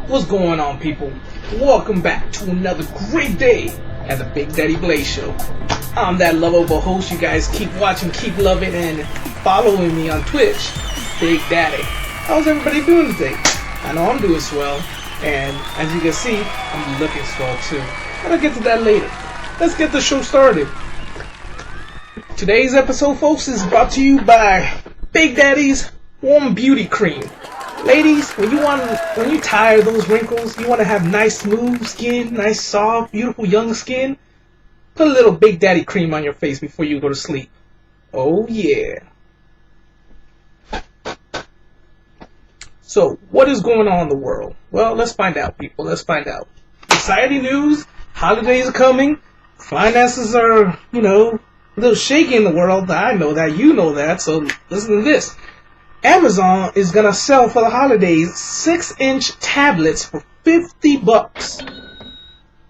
What's going on, people? Welcome back to another great day at the Big Daddy Blaze Show. I'm that lovable host you guys keep watching, keep loving, and following me on Twitch, Big Daddy. How's everybody doing today? I know I'm doing swell, and as you can see, I'm looking swell too. But I'll get to that later. Let's get the show started. Today's episode, folks, is brought to you by Big Daddy's Warm Beauty Cream. Ladies, when you tire those wrinkles, you want to have nice smooth skin, nice soft, beautiful young skin, put a little Big Daddy cream on your face before you go to sleep. Oh yeah. So, what is going on in the world? Well, let's find out, people. Let's find out. Exciting news, holidays are coming, finances are, a little shaky in the world. I know that, you know that, so listen to this. Amazon is gonna sell for the holidays 6-inch tablets for $50.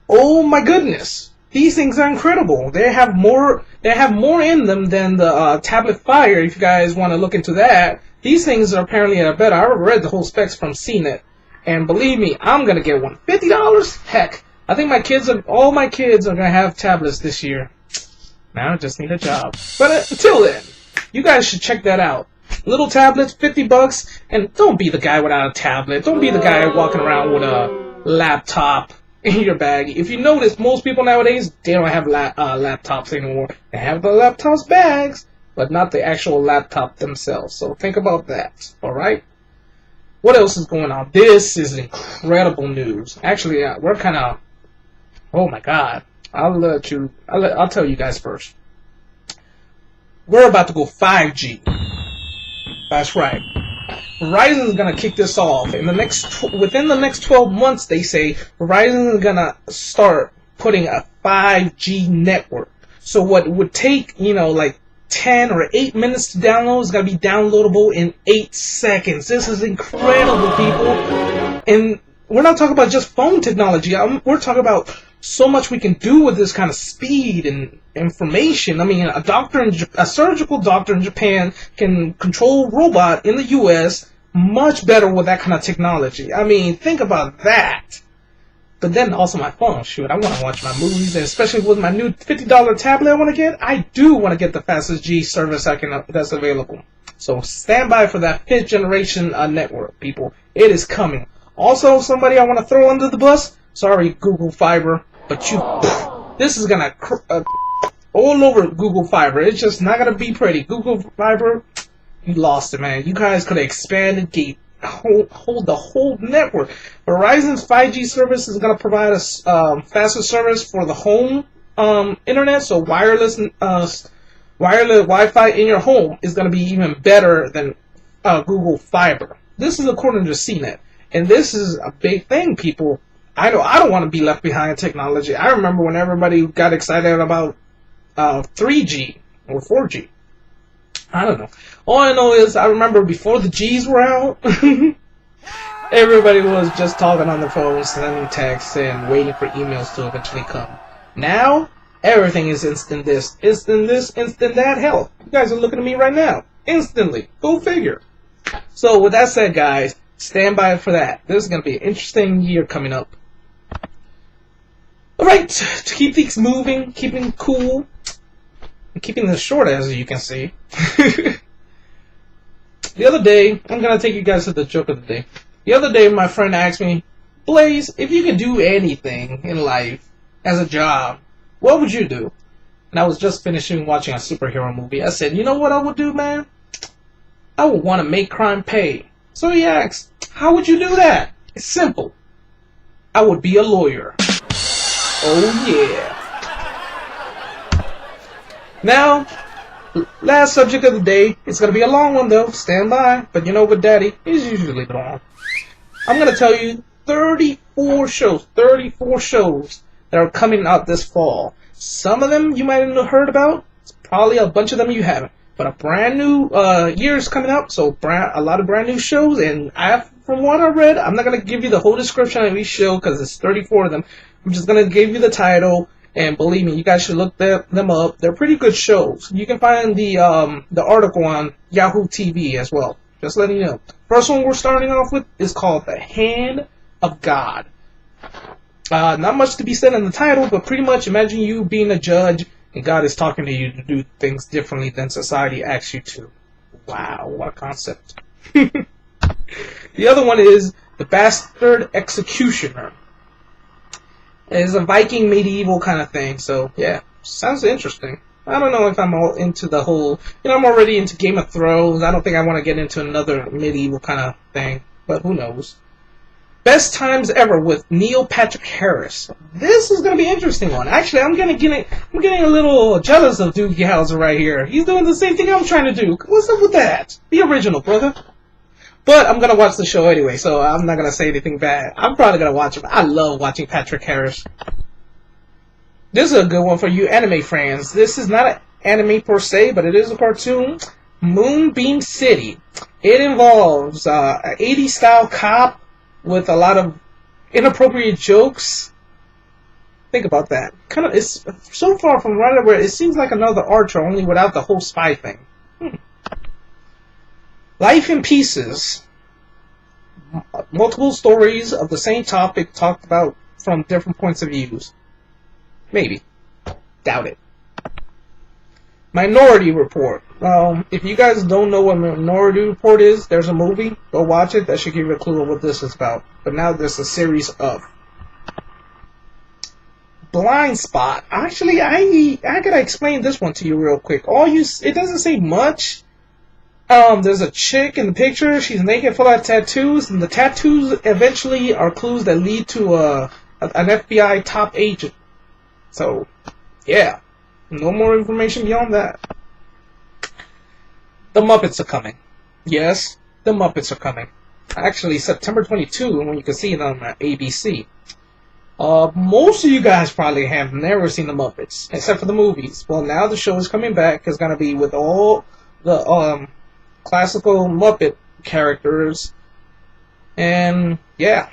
Oh my goodness. These things are incredible. They have more in them than the Tablet Fire, if you guys want to look into that. These things are apparently better. I read the whole specs from CNET. And believe me, I'm gonna get one. $50? Heck. I think all my kids are gonna have tablets this year. Now I just need a job. But until then, you guys should check that out. Little tablets, $50, and don't be the guy without a tablet. Don't be the guy walking around with a laptop in your bag. If you notice, most people nowadays, they don't have laptops anymore. They have the laptops bags, but not the actual laptop themselves. So think about that, alright? What else is going on? This is incredible news. Actually, we're kind of... Oh my god. I'll tell you guys first. We're about to go 5G. That's right. Verizon is gonna kick this off. Within the next 12 months, they say Verizon is gonna start putting a 5G network. So what would take like 10 or 8 minutes to download is gonna be downloadable in 8 seconds. This is incredible, people. And we're not talking about just phone technology. We're talking about so much we can do with this kind of speed and information. I mean, a surgical doctor in Japan can control a robot in the U.S. much better with that kind of technology. I mean, think about that. But then also my phone. Shoot, I want to watch my movies, and especially with my new $50 tablet I want to get. I do want to get the fastest G service that's available. So stand by for that 5th generation network, people. It is coming. Also, somebody I want to throw under the bus. Sorry, Google Fiber, but this is gonna all over Google Fiber. It's just not gonna be pretty. Google Fiber, you lost it, man. You guys could have expanded, hold the whole network. Verizon's 5G service is gonna provide us faster service for the home internet. So wireless Wi-Fi in your home is gonna be even better than Google Fiber. This is according to CNET. And this is a big thing, people. I don't want to be left behind in technology. I remember when everybody got excited about 3G or 4G. I don't know. All I know is I remember before the Gs were out, everybody was just talking on the phone, sending texts, and waiting for emails to eventually come. Now, everything is instant this, instant that. Hell, you guys are looking at me right now. Instantly. Go figure. So, with that said, guys, stand by for that. This is going to be an interesting year coming up. Alright, to keep things moving, keeping cool, and keeping this short as you can see. The other day, I'm going to take you guys to the joke of the day. The other day, my friend asked me, Blaze, if you could do anything in life as a job, what would you do? And I was just finishing watching a superhero movie. I said, you know what I would do, man? I would want to make crime pay. So he asked, how would you do that? It's simple. I would be a lawyer. Oh yeah. Now, last subject of the day. It's going to be a long one though. Stand by. But with Daddy, it's usually long. I'm going to tell you 34 shows that are coming out this fall. Some of them you might have heard about. Probably a bunch of them you haven't. But a brand new year is coming up, so a lot of brand new shows. And from what I read, I'm not going to give you the whole description of each show because it's 34 of them. I'm just going to give you the title, and believe me, you guys should look them up. They're pretty good shows. You can find the article on Yahoo TV as well. Just letting you know. First one we're starting off with is called The Hand of God. Not much to be said in the title, but pretty much imagine you being a judge and God is talking to you to do things differently than society asks you to. Wow, what a concept. The other one is The Bastard Executioner. It's a Viking medieval kind of thing, so yeah, sounds interesting. I don't know if I'm all into the whole, I'm already into Game of Thrones. I don't think I want to get into another medieval kind of thing, but who knows. Best Times Ever with Neil Patrick Harris. This is going to be an interesting one. Actually, I'm getting a little jealous of Doogie Howser right here. He's doing the same thing I'm trying to do. What's up with that? Be original, brother. But I'm going to watch the show anyway, so I'm not going to say anything bad. I'm probably going to watch it. I love watching Patrick Harris. This is a good one for you anime fans. This is not an anime per se, but it is a cartoon. Moonbeam City. It involves an 80s style cop with a lot of inappropriate jokes. Think about that. It's so far from right where it seems like another Archer, only without the whole spy thing. Life in Pieces. Multiple stories of the same topic talked about from different points of views. Maybe. Doubt it. Minority Report. If you guys don't know what Minority Report is, there's a movie. Go watch it. That should give you a clue of what this is about. But now there's a series of. Blind Spot. Actually, I gotta explain this one to you real quick. It doesn't say much. There's a chick in the picture. She's naked, full of tattoos, and the tattoos eventually are clues that lead to an FBI top agent. So, yeah. No more information beyond that. The Muppets are coming. Yes, the Muppets are coming. Actually, September 22, when you can see it on ABC. Most of you guys probably have never seen the Muppets, except for the movies. Well, now the show is coming back. It's going to be with all the classical Muppet characters. And, yeah.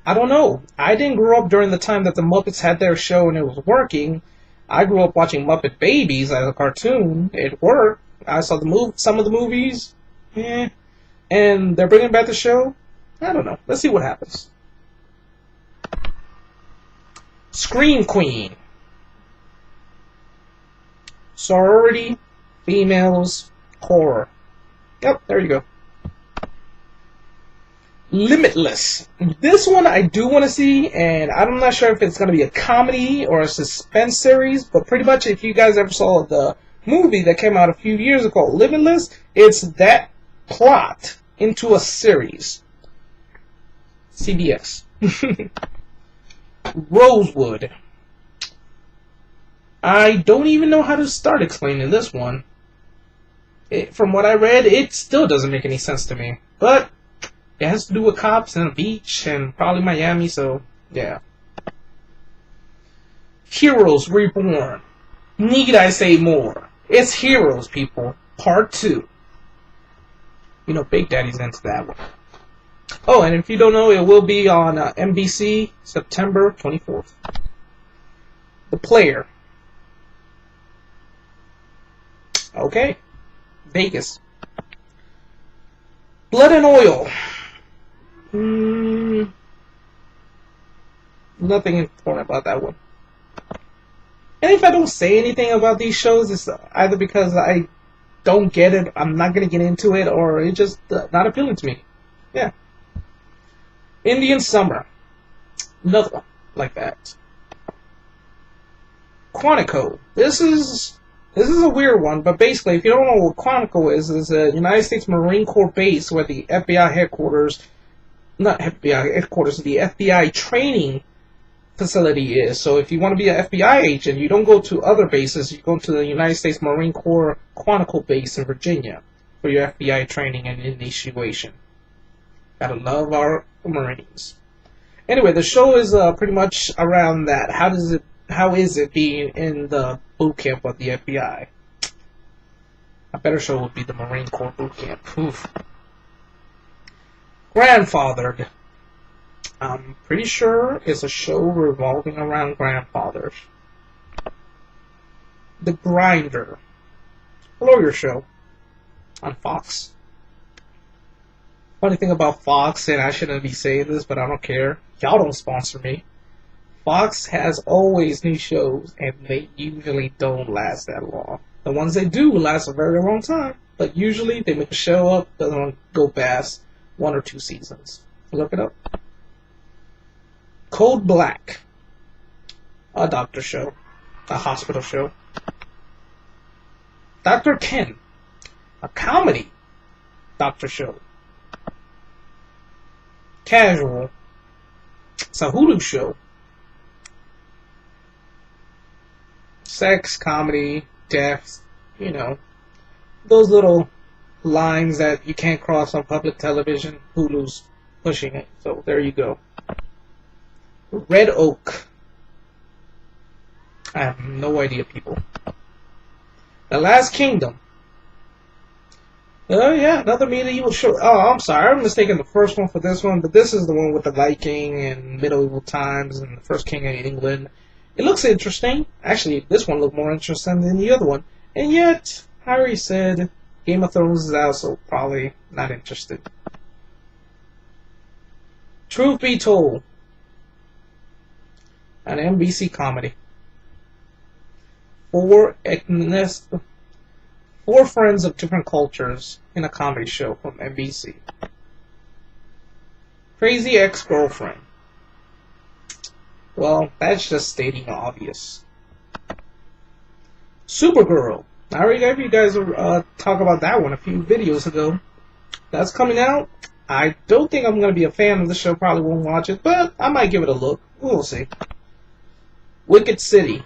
I don't know. I didn't grow up during the time that the Muppets had their show and it was working. I grew up watching Muppet Babies as a cartoon. It worked. I saw some of the movies. And they're bringing back the show. I don't know. Let's see what happens. Scream Queen. Sorority, females, horror. Yep, there you go. Limitless. This one I do want to see, and I'm not sure if it's going to be a comedy or a suspense series, but pretty much if you guys ever saw the movie that came out a few years ago, Limitless, it's that plot into a series. CBS. Rosewood. I don't even know how to start explaining this one. From what I read, it still doesn't make any sense to me. But it has to do with cops and a beach and probably Miami, so yeah. Heroes Reborn. Need I say more? It's Heroes, people. Part 2. You know, Big Daddy's into that one. Oh, and if you don't know, it will be on NBC September 24th. The Player. Okay. Vegas. Blood and Oil. Nothing important about that one. And if I don't say anything about these shows, it's either because I don't get it, I'm not going to get into it, or it's just not appealing to me. Yeah. Indian Summer. Another one like that. Quantico. This is a weird one, but basically, if you don't know what Quantico is a United States Marine Corps base where the FBI headquarters, not FBI headquarters, the FBI training facility is. So if you want to be an FBI agent, you don't go to other bases, you go to the United States Marine Corps Quantico base in Virginia for your FBI training and initiation. Gotta love our Marines. Anyway, the show is pretty much around that. How is it being in the boot camp of the FBI? A better show would be the Marine Corps boot camp. Oof. Grandfathered. I'm pretty sure it's a show revolving around grandfathers. The Grinder. A lawyer show on Fox. Funny thing about Fox, and I shouldn't be saying this, but I don't care. Y'all don't sponsor me. Fox has always new shows, and they usually don't last that long. The ones they do last a very long time, but usually they make a show up, doesn't go past 1 or 2 seasons. Look it up. Code Black, a doctor show, a hospital show. Dr. Ken, a comedy doctor show. Casual, it's a Hulu show. Sex, comedy, death, you know, those little lines that you can't cross on public television. Hulu's pushing it, so there you go. Red Oak. I have no idea, people. The Last Kingdom. Oh yeah, another medieval show. Oh, I'm sorry, I'm mistaken the first one for this one, but this is the one with the Viking and medieval times and the first king of England. It looks interesting. Actually, this one looked more interesting than the other one. And yet, I already said Game of Thrones is out, so probably not interested. Truth Be Told, an NBC comedy. Four friends of different cultures in a comedy show from NBC. Crazy Ex-Girlfriend. Well, that's just stating the obvious. Supergirl. I already gave you guys a talk about that one a few videos ago. That's coming out. I don't think I'm going to be a fan of the show. Probably won't watch it, but I might give it a look. We'll see. Wicked City.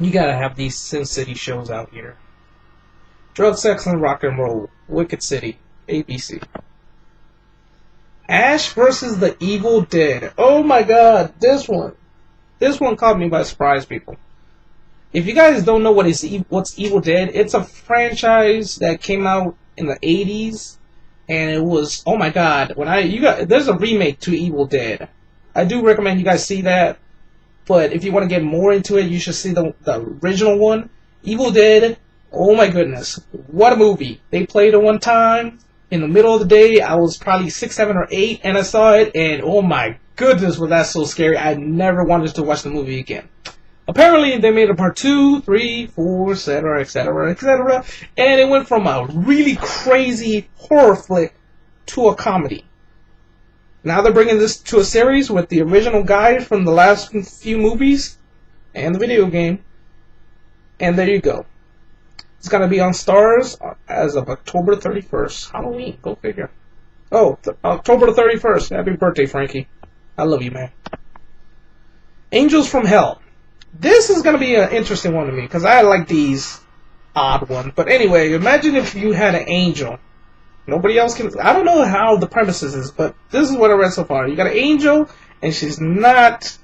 You gotta have these Sin City shows out here. Drug, Sex, and Rock and Roll. Wicked City. ABC. Ash versus the Evil Dead. Oh my god, this one. This one caught me by surprise, people. If you guys don't know what's Evil Dead, it's a franchise that came out in the 80s, and it was, oh my god, there's a remake to Evil Dead. I do recommend you guys see that, but if you want to get more into it, you should see the original one. Evil Dead, oh my goodness, what a movie. They played it one time. In the middle of the day, I was probably 6, 7, or 8, and I saw it, and oh my goodness, was that so scary. I never wanted to watch the movie again. Apparently, they made a part 2, 3, 4, etc., etc., etc., and it went from a really crazy horror flick to a comedy. Now they're bringing this to a series with the original guys from the last few movies and the video game, and there you go. It's going to be on Stars as of October 31st. Halloween, go figure. Oh, October 31st. Happy birthday, Frankie. I love you, man. Angels from Hell. This is going to be an interesting one to me, because I like these odd ones. But anyway, imagine if you had an angel. Nobody else can... I don't know how the premises is, but this is what I read so far. You got an angel, and she's not...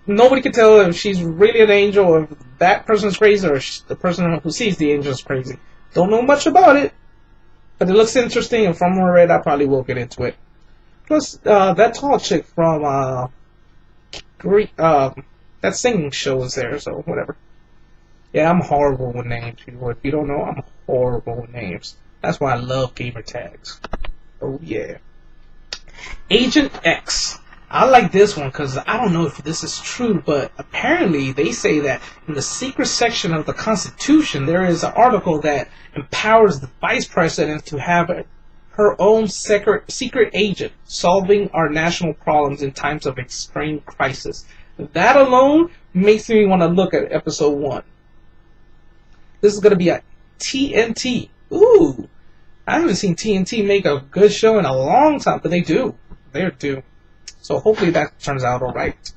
Nobody can tell if she's really an angel, or if that person's crazy, or the person who sees the angel is crazy. Don't know much about it, but it looks interesting, and from what I read, I probably will get into it. Plus, that tall chick from that singing show is there, so whatever. Yeah, I'm horrible with names, people. If you don't know, I'm horrible with names. That's why I love gamer tags. Oh, yeah. Agent X. I like this one because I don't know if this is true, but apparently they say that in the secret section of the Constitution there is an article that empowers the Vice President to have her own secret agent solving our national problems in times of extreme crisis. That alone makes me want to look at episode 1. This is going to be a TNT. Ooh, I haven't seen TNT make a good show in a long time, but they do. They do. So hopefully that turns out alright.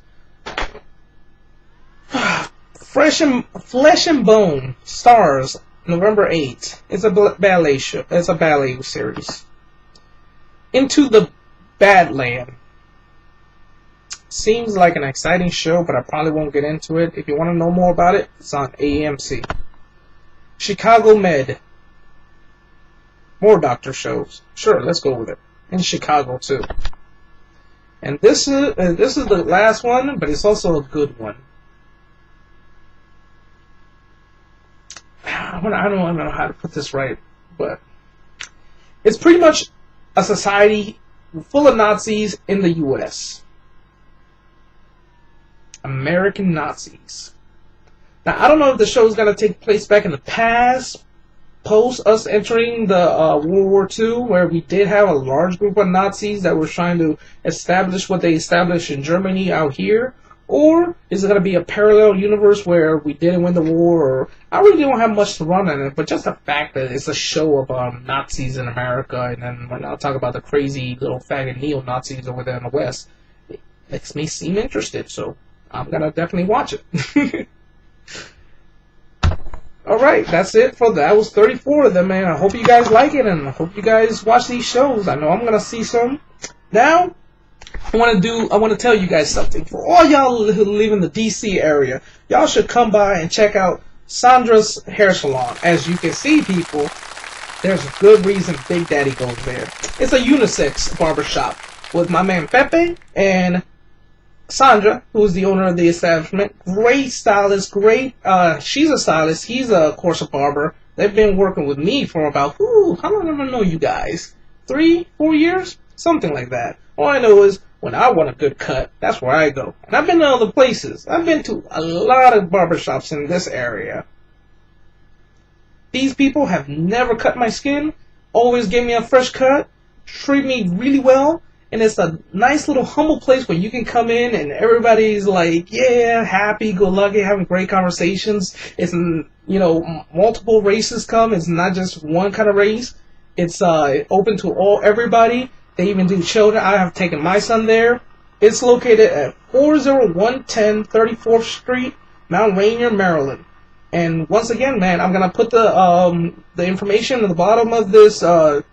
Flesh and Bone stars November 8th. It's a ballet show. It's a ballet series. Into the Badland. Seems like an exciting show, but I probably won't get into it. If you want to know more about it, it's on AMC. Chicago Med. More doctor shows. Sure, let's go with it. In Chicago too. And this is the last one, but it's also a good one. I don't know how to put this right, but it's pretty much a society full of Nazis in the U.S. American Nazis. Now, I don't know if the show is going to take place back in the past, post us entering the World War II, where we did have a large group of Nazis that were trying to establish what they established in Germany out here, or is it going to be a parallel universe where we didn't win the war? Or I really don't have much to run on it, but just the fact that it's a show about Nazis in America, and then when I'll talk about the crazy little faggot neo-Nazis over there in the West, it makes me seem interested, so I'm going to definitely watch it. Alright, that's it for that. Was 34 of them, man. I hope you guys like it, and I hope you guys watch these shows. I know I'm gonna see some. Now, I want to tell you guys something. For all y'all who live in the DC area, y'all should come by and check out Sandra's hair salon. As you can see, people, there's a good reason Big Daddy goes there. It's a unisex barbershop with my man Pepe and Sandra, who is the owner of the establishment. Great stylist, great, she's a stylist, he's of course a barber. They've been working with me for about, how long have I known you guys? 3, 4 years? Something like that. All I know is, when I want a good cut, that's where I go. And I've been to other places. I've been to a lot of barbershops in this area. These people have never cut my skin, always give me a fresh cut, treat me really well. And it's a nice little humble place where you can come in and everybody's like, yeah, happy, go lucky, having great conversations. It's, multiple races come. It's not just one kind of race. It's open to everybody. They even do children. I have taken my son there. It's located at 40110 34th Street, Mount Rainier, Maryland. And once again, man, I'm going to put the information at the bottom of this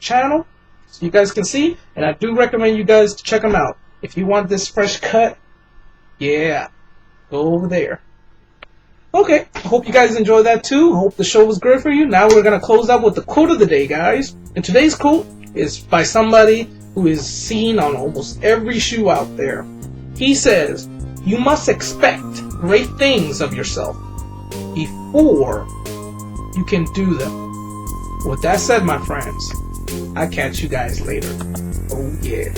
channel, so you guys can see, and I do recommend you guys to check them out. If you want this fresh cut, yeah, go over there. Okay, I hope you guys enjoyed that too. I hope the show was good for you. Now we're going to close out with the quote of the day, guys. And today's quote is by somebody who is seen on almost every shoe out there. He says, "You must expect great things of yourself before you can do them." With that said, my friends, I'll catch you guys later. Oh yeah.